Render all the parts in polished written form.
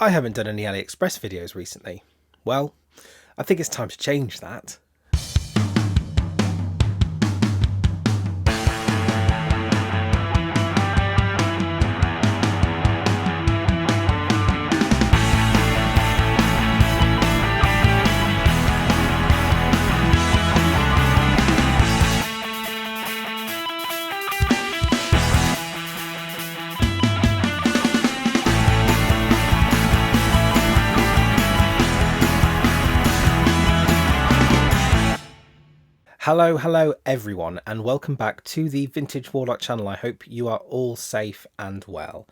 I haven't done any AliExpress videos recently. Well, I think it's time to change that. Hello everyone, and welcome back to the Vintage Warlock channel. I hope you are all safe and well.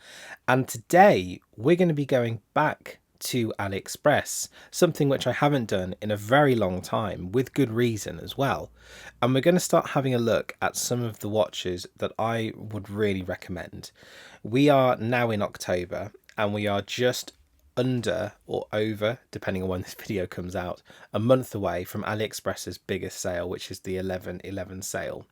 And today we're going to be going back to AliExpress, something which I haven't done in a very long time, with good reason as well. And we're going to start having a look at some of the watches that I would really recommend. We are now in October and we are just under or over, depending on when this video comes out, a month away from AliExpress's biggest sale, which is the 11/11 sale.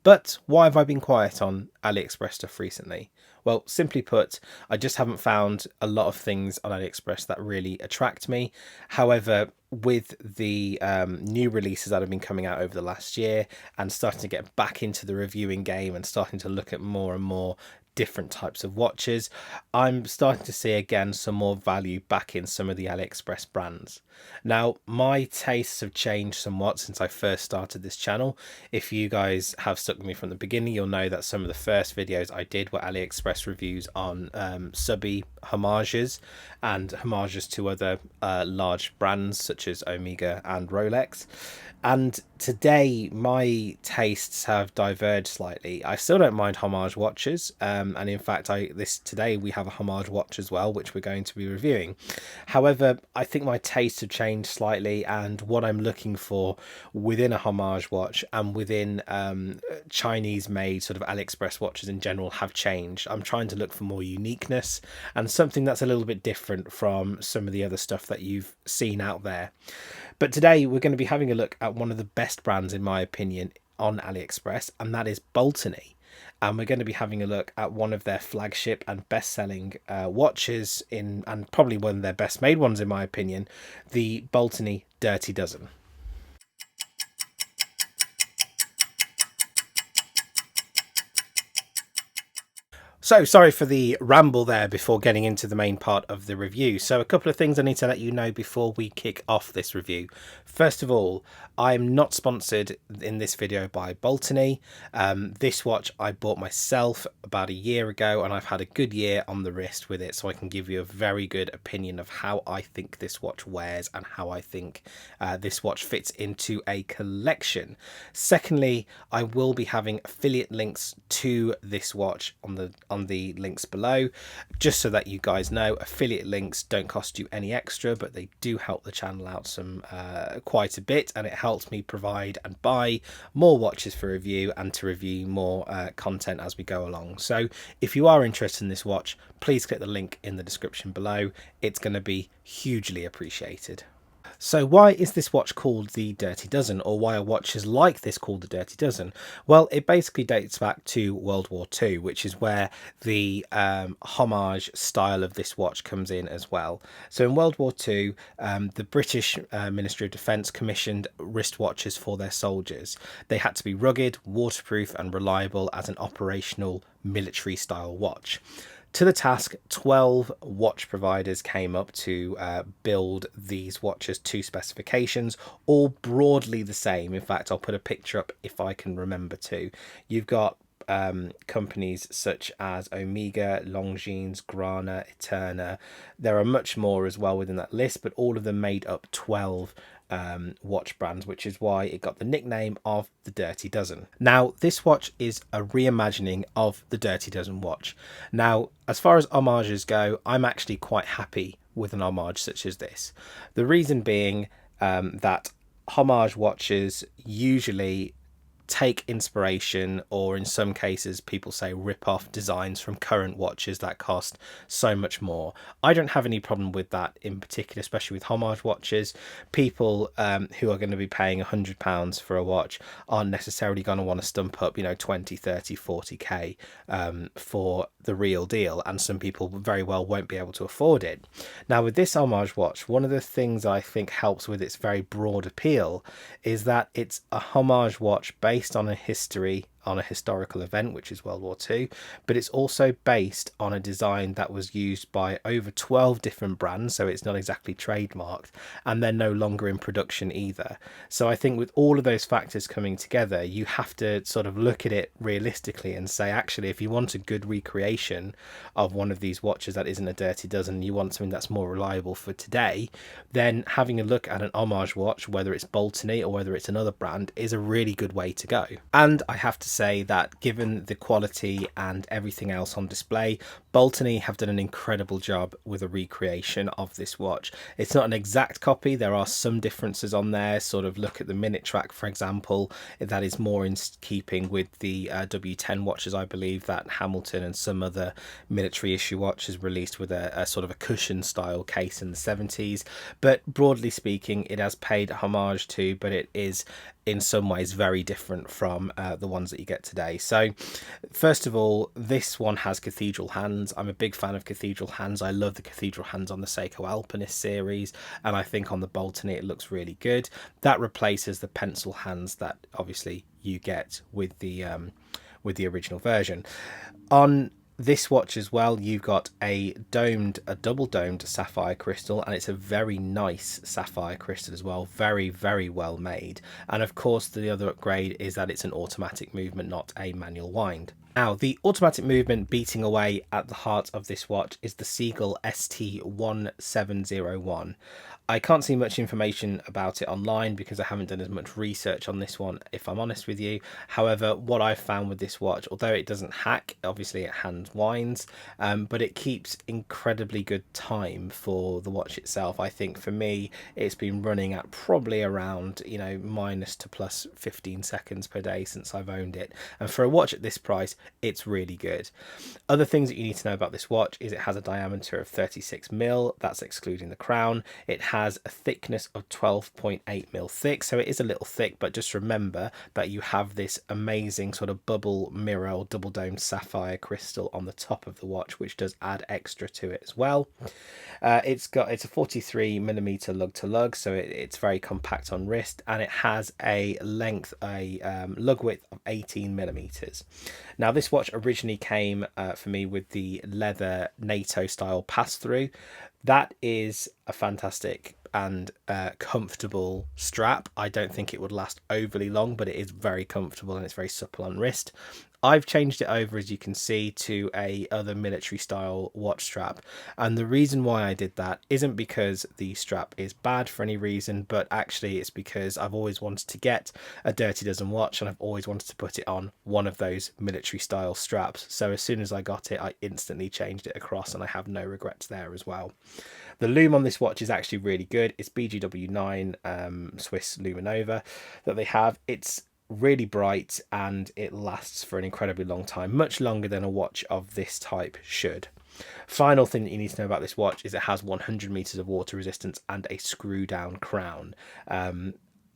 But why have I been quiet on AliExpress stuff recently? Well, simply put, I just haven't found a lot of things on AliExpress that really attract me. However, with the new releases that have been coming out over the last year and starting to get back into the reviewing game and starting to look at more and more different types of watches, I'm starting to see again some more value back in some of the AliExpress brands. Now, my tastes have changed somewhat since I first started this channel. If you guys have stuck with me from the beginning, you'll know that some of the first videos I did were AliExpress reviews on subby Homages and Homages to other large brands such as Omega and Rolex. And today my tastes have diverged slightly. I still don't mind Homage watches, and in fact today we have a Homage watch as well, which we're going to be reviewing. However, I think my tastes have changed slightly, and what I'm looking for within a Homage watch and within Chinese made sort of AliExpress watches in general have changed. I'm trying to look for more uniqueness and something that's a little bit different from some of the other stuff that you've seen out there. But today we're going to be having a look at one of the best brands, in my opinion, on AliExpress, and that is Baltany. And we're going to be having a look at one of their flagship and best-selling watches, and probably one of their best-made ones, in my opinion, the Baltany Dirty Dozen. So sorry for the ramble there before getting into the main part of the review. So a couple of things I need to let you know before we kick off this review. First of all, I'm not sponsored in this video by Baltany. This watch I bought myself about a year ago, and I've had a good year on the wrist with it, so I can give you a very good opinion of how I think this watch wears and how I think this watch fits into a collection. Secondly, I will be having affiliate links to this watch on the links below, just so that you guys know. Affiliate links don't cost you any extra, but they do help the channel out some quite a bit, and it helps me provide and buy more watches for review and to review more content as we go along. So if you are interested in this watch, please click the link in the description below. It's going to be hugely appreciated. So why is this watch called the Dirty Dozen, or why are watches like this called the Dirty Dozen? Well, it basically dates back to World War II, which is where the homage style of this watch comes in as well. So in World War II, the British Ministry of Defence commissioned wristwatches for their soldiers. They had to be rugged, waterproof and reliable as an operational military style watch. To the task, 12 watch providers came up to build these watches to specifications, all broadly the same. In fact, I'll put a picture up if I can remember to. You've got companies such as Omega, Longines, Grana, Eterna. There are much more as well within that list, but all of them made up 12 watch brands, which is why it got the nickname of the Dirty Dozen. Now, this watch is a reimagining of the Dirty Dozen watch. Now, as far as homages go, I'm actually quite happy with an homage such as this. The reason being that homage watches usually take inspiration, or in some cases people say rip off designs from current watches that cost so much more. I don't have any problem with that in particular, especially with Homage watches. People who are going to be paying £100 for a watch aren't necessarily going to want to stump up, 20, 30, 40k for the real deal, and some people very well won't be able to afford it. Now with this Homage watch, one of the things I think helps with its very broad appeal is that it's a homage watch based on a historical event, which is World War II, but it's also based on a design that was used by over 12 different brands, so it's not exactly trademarked, and they're no longer in production either. So I think with all of those factors coming together, you have to sort of look at it realistically and say, actually, if you want a good recreation of one of these watches that isn't a dirty dozen, you want something that's more reliable for today, then having a look at an Homage watch, whether it's Baltany or whether it's another brand, is a really good way to go. And I have to say that given the quality and everything else on display, Baltany have done an incredible job with a recreation of this watch. It's not an exact copy, there are some differences on there. Sort of look at the minute track, for example, that is more in keeping with the W10 watches, I believe, that Hamilton and some other military issue watches released with a sort of a cushion style case in the 70s. But broadly speaking, it has paid homage to, but it is in some ways very different from the ones that you get today. So first of all, this one has cathedral hands. I'm a big fan of cathedral hands. I love the cathedral hands on the Seiko Alpinist series, and I think on the Baltany it looks really good. That replaces the pencil hands that obviously you get with the original version. On this watch as well, you've got a double domed sapphire crystal, and it's a very nice sapphire crystal as well. Very, very well made. And of course, the other upgrade is that it's an automatic movement, not a manual wind. Now, the automatic movement beating away at the heart of this watch is the Seagull ST1701. I can't see much information about it online because I haven't done as much research on this one, if I'm honest with you. However, what I've found with this watch, although it doesn't hack, obviously it hand winds, but it keeps incredibly good time for the watch itself. I think for me, it's been running at probably around, minus to plus 15 seconds per day since I've owned it. And for a watch at this price, it's really good. Other things that you need to know about this watch is it has a diameter of 36mm, that's excluding the crown. It has a thickness of 12.8mm thick, so it is a little thick, but just remember that you have this amazing sort of bubble mirror or double domed sapphire crystal on the top of the watch, which does add extra to it as well. It's a 43mm lug to lug, so it's very compact on wrist, and it has a lug width of 18mm. Now this watch originally came for me with the leather NATO style pass-through. That is a fantastic and comfortable strap. I don't think it would last overly long, but it is very comfortable and it's very supple on wrist. I've changed it over, as you can see, to a other military style watch strap, and the reason why I did that isn't because the strap is bad for any reason, but actually it's because I've always wanted to get a Dirty Dozen watch, and I've always wanted to put it on one of those military style straps. So as soon as I got it, I instantly changed it across, and I have no regrets there as well. The lume on this watch is actually really good. It's BGW9 Swiss Luminova that they have. It's really bright and it lasts for an incredibly long time, much longer than a watch of this type should. Final thing that you need to know about this watch is it has 100 meters of water resistance and a screw down crown.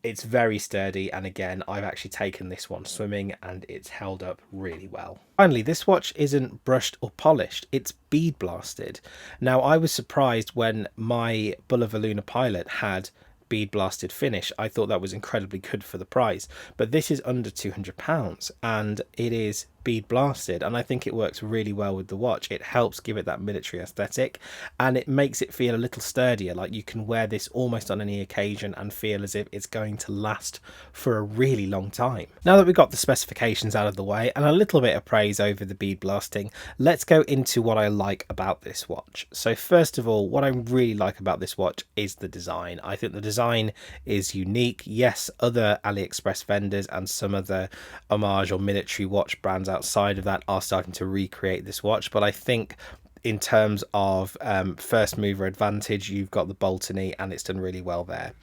It's very sturdy, and again, I've actually taken this one swimming and it's held up really well. Finally, this watch isn't brushed or polished, it's bead blasted. Now, I was surprised when my Bulova Luna Pilot had bead blasted finish. I thought that was incredibly good for the price, but this is under £200 and it is bead blasted, and I think it works really well with the watch. It helps give it that military aesthetic, and it makes it feel a little sturdier, like you can wear this almost on any occasion and feel as if it's going to last for a really long time. Now that we've got the specifications out of the way and a little bit of praise over the bead blasting, let's go into what I like about this watch. So first of all, what I really like about this watch is the design. I think the design is unique. Yes, other AliExpress vendors and some other homage or military watch brands outside of that are starting to recreate this watch, but I think in terms of first mover advantage, you've got the Baltany, and it's done really well there.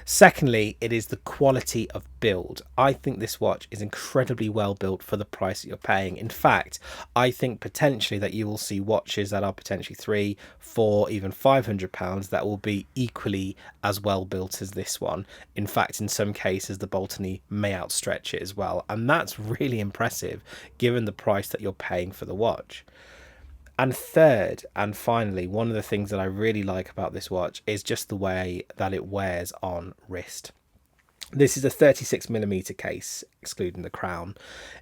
Secondly, it is the quality of build. I think this watch is incredibly well built for the price that you're paying. In fact, I think potentially that you will see watches that are potentially £300, £400, even £500 that will be equally as well built as this one. In fact, in some cases, the Baltany may outstretch it as well, and that's really impressive given the price that you're paying for the watch. And third and finally, one of the things that I really like about this watch is just the way that it wears on wrist. This is a 36mm case, excluding the crown.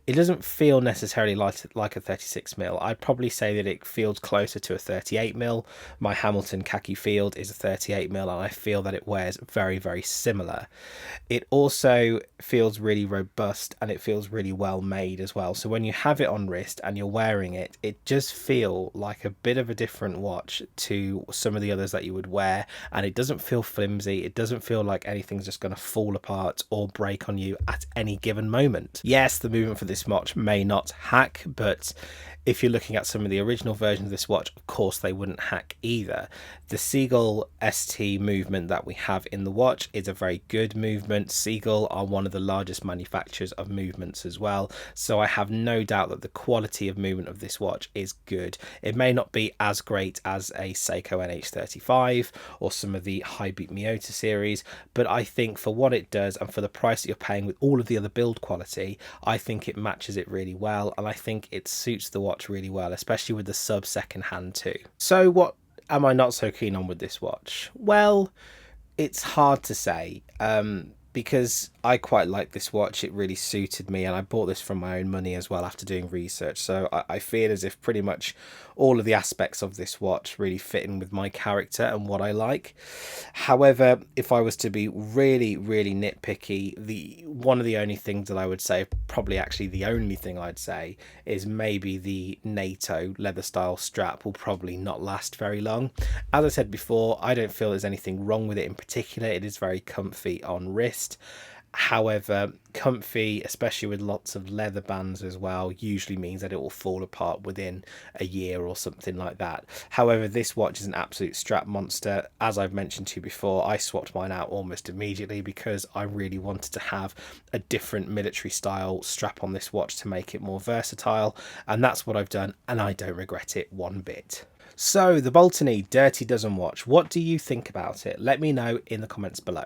It doesn't feel necessarily like a 36mm. I'd probably say that it feels closer to a 38mm. My Hamilton khaki field is a 38mm, and I feel that it wears very, very similar. It also feels really robust, and it feels really well made as well. So when you have it on wrist and you're wearing it, it just feels like a bit of a different watch to some of the others that you would wear, and it doesn't feel flimsy. It doesn't feel like anything's just going to fall apart or break on you at any given moment. Yes, the movement for this watch may not hack, but if you're looking at some of the original versions of this watch, of course they wouldn't hack either. The Seagull ST movement that we have in the watch is a very good movement. Seagull are one of the largest manufacturers of movements as well, so I have no doubt that the quality of movement of this watch is good. It may not be as great as a Seiko NH35 or some of the High Beat Miyota series, but I think for what it does and for the price that you're paying with all of the other build quality, I think it matches it really well, and I think it suits the watch really well, especially with the sub second hand too. So what am I not so keen on with this watch? Well, it's hard to say, because I quite like this watch. It really suited me, and I bought this from my own money as well after doing research, so I feel as if pretty much all of the aspects of this watch really fit in with my character and what I like. However, if I was to be really, really nitpicky, one of the only things that I would say, probably actually the only thing I'd say, is maybe the NATO leather style strap will probably not last very long. As I said before, I don't feel there's anything wrong with it in particular. It is very comfy on wrist. However, comfy, especially with lots of leather bands as well, usually means that it will fall apart within a year or something like that. However, this watch is an absolute strap monster. As I've mentioned to you before, I swapped mine out almost immediately because I really wanted to have a different military style strap on this watch to make it more versatile, and that's what I've done, and I don't regret it one bit. So, the Baltany Dirty Dozen watch, what do you think about it? Let me know in the comments below.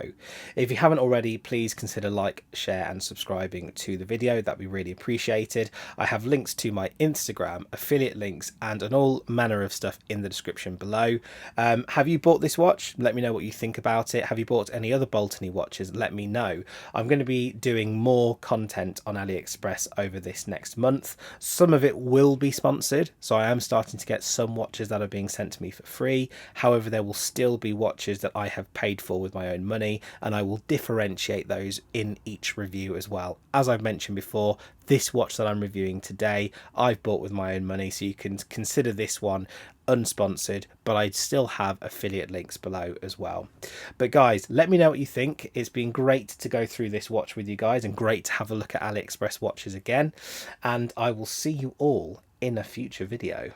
If you haven't already, please consider like, share and subscribing to the video. That'd be really appreciated. I have links to my Instagram, affiliate links, and an all manner of stuff in the description below. Have you bought this watch? Let me know what you think about it. Have you bought any other Baltany watches? Let me know. I'm going to be doing more content on AliExpress over this next month. Some of it will be sponsored, so I am starting to get some watches that are being sent to me for free. However, there will still be watches that I have paid for with my own money, and I will differentiate those in each review as well. As I've mentioned before, this watch that I'm reviewing today, I've bought with my own money, so you can consider this one unsponsored, but I still have affiliate links below as well. But guys, let me know what you think. It's been great to go through this watch with you guys, and great to have a look at AliExpress watches again, and I will see you all in a future video.